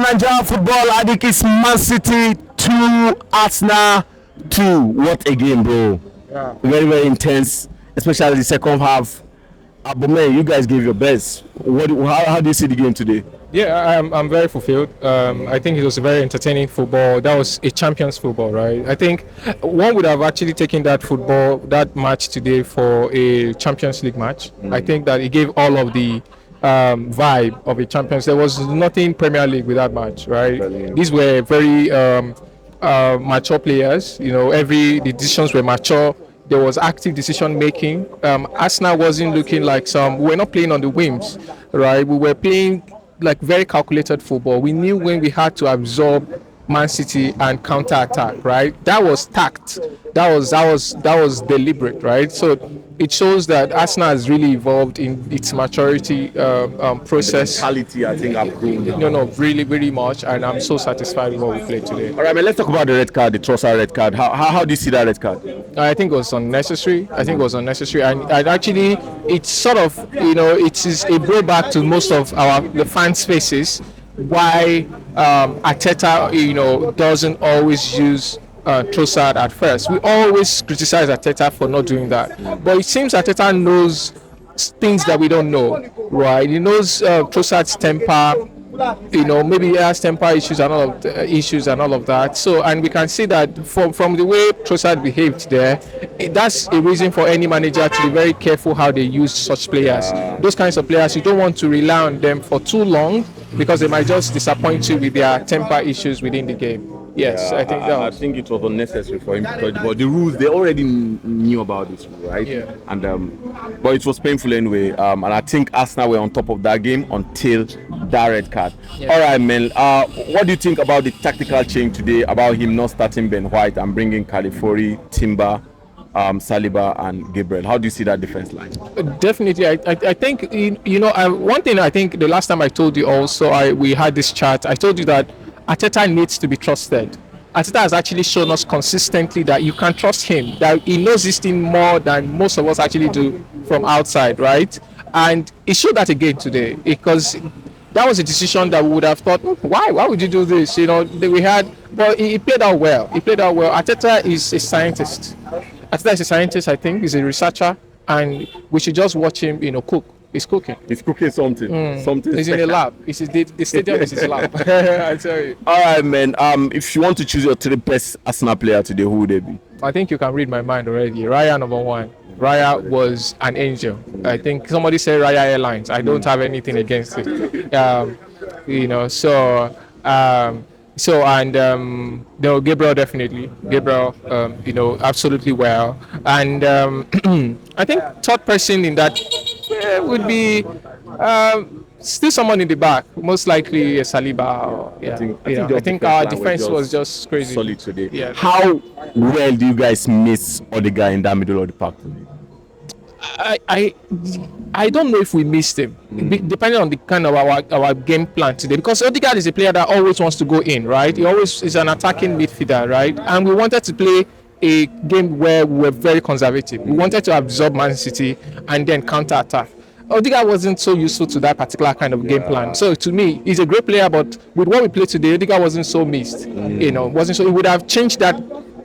Naija Football Addicts Man City 2, Arsenal 2. What a game, bro. Yeah. Very, very intense, especially the second half. But man, you guys gave your best. How do you see the game today? Yeah, I'm very fulfilled. I think it was a very entertaining football. That was a champions football, right? I think one would have actually taken that match today for a Champions League match. I think that it gave all of the vibe of a champions. There was nothing Premier League with that match, right? Brilliant. These were very mature players. The decisions were mature. There was active decision making. Arsenal wasn't looking like we were not playing on the whims, right? We were playing like very calculated football. We knew when we had to absorb Man City and counter attack, right? That was tact. That was deliberate, right? So it shows that Arsenal has really evolved in its maturity process. Quality, I think, I've grown. No, really, really much, and I'm so satisfied with what we played today. All right, man, let's talk about the red card, the Trossard red card. How do you see that red card? I think it was unnecessary. And actually, it's sort of, it is a throwback to most of the fans' faces. Why Arteta, doesn't always use Trossard at first. We always criticize Arteta for not doing that, but it seems Arteta knows things that we don't know, right? He knows Trossard's temper. Maybe he has temper issues and all of that. So, and we can see that from the way Trossard behaved there, that's a reason for any manager to be very careful how they use such players. Those kinds of players, you don't want to rely on them for too long because they might just disappoint you with their temper issues within the game. Yes, I think it was unnecessary for him but the rules, they already knew about this, right? Yeah. And but it was painful anyway. And I think Arsenal were on top of that game until that red card. Yeah. All right, man. What do you think about the tactical change today? About him not starting Ben White and bringing Califuori, Timber, Saliba, and Gabriel? How do you see that defense line? Definitely, I think one thing. I think the last time I told you also, we had this chat. I told you that Arteta needs to be trusted. Arteta has actually shown us consistently that you can trust him, that he knows this thing more than most of us actually do from outside, right? And he showed that again today, because that was a decision that we would have thought, why would you do this? But he played out well. Arteta is a scientist. I think. He's a researcher, and we should just watch him, cook. He's cooking. He's cooking something. Something. He's in a lab. The stadium is his lab. I tell you. All right, man. If you want to choose your 3 best Arsenal player today, who would they be? I think you can read my mind already. Raya, number 1. Raya was an angel. I think somebody said Raya Airlines. I don't have anything against it. Gabriel definitely. Gabriel, absolutely well. And I think third person in that would be still someone in the back, most likely Saliba. I think our defense was just crazy. Solid today. Yeah. How well do you guys miss Odegaard in that middle of the park today? I don't know if we missed him, depending on the kind of our game plan today. Because Odegaard is a player that always wants to go in, right? He always is an attacking midfielder, right? And we wanted to play a game where we were very conservative. We wanted to absorb Man City and then counter attack. Odegaard wasn't so useful to that particular kind of game plan. So to me, he's a great player, but with what we played today, Odegaard wasn't so missed. Wasn't so. He would have changed that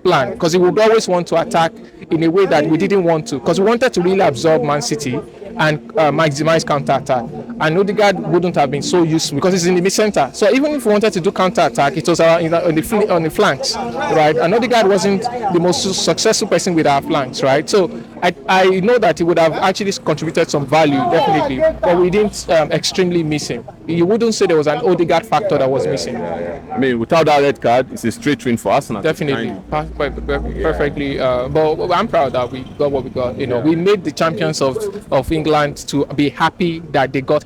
plan because he would always want to attack in a way that we didn't want to, because we wanted to really absorb Man City and maximize counter-attack. And Odegaard wouldn't have been so useful because he's in the mid-center. So even if we wanted to do counter-attack, it was on the flanks, right? And Odegaard wasn't the most successful person with our flanks, right? So I know that he would have actually contributed some value, definitely, but we didn't extremely miss him. You wouldn't say there was an Odegaard factor that was missing. I mean, without that red card, it's a straight win for Arsenal. Definitely, perfectly. But I'm proud that we got what we got. We made the champions of England to be happy that they got,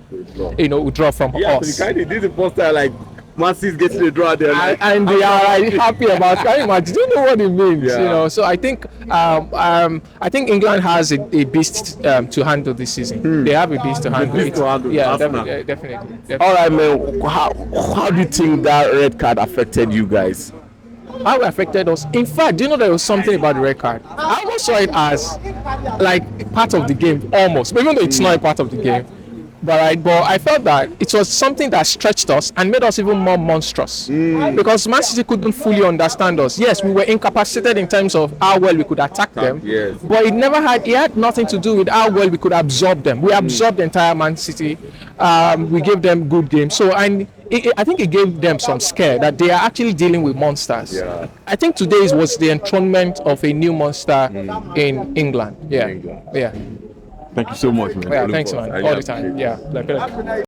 a draw from us. So you did the first time like Man City's getting a draw there, and they are happy about. Can you imagine? Do you know what it means? Yeah. So I think England has a beast to handle this season. They have a beast to handle it. Yeah, definitely. All right, man. How do you think that red card affected you guys? How it affected us. In fact, do you know there was something about the red card? I almost saw it as like part of the game, almost, even though it's not a part of the game. But I felt that it was something that stretched us and made us even more monstrous because Man City couldn't fully understand us. Yes, we were incapacitated in terms of how well we could attack them, yes. but it had nothing to do with how well we could absorb them. We absorbed the entire Man City. We gave them good games. So I think it gave them some scare that they are actually dealing with monsters. Yeah. I think today was the enthronement of a new monster in England. Yeah. England. Yeah. Thank you so much, man. Yeah. Thanks, man. I All really the time. appreciate it. Yeah. Like,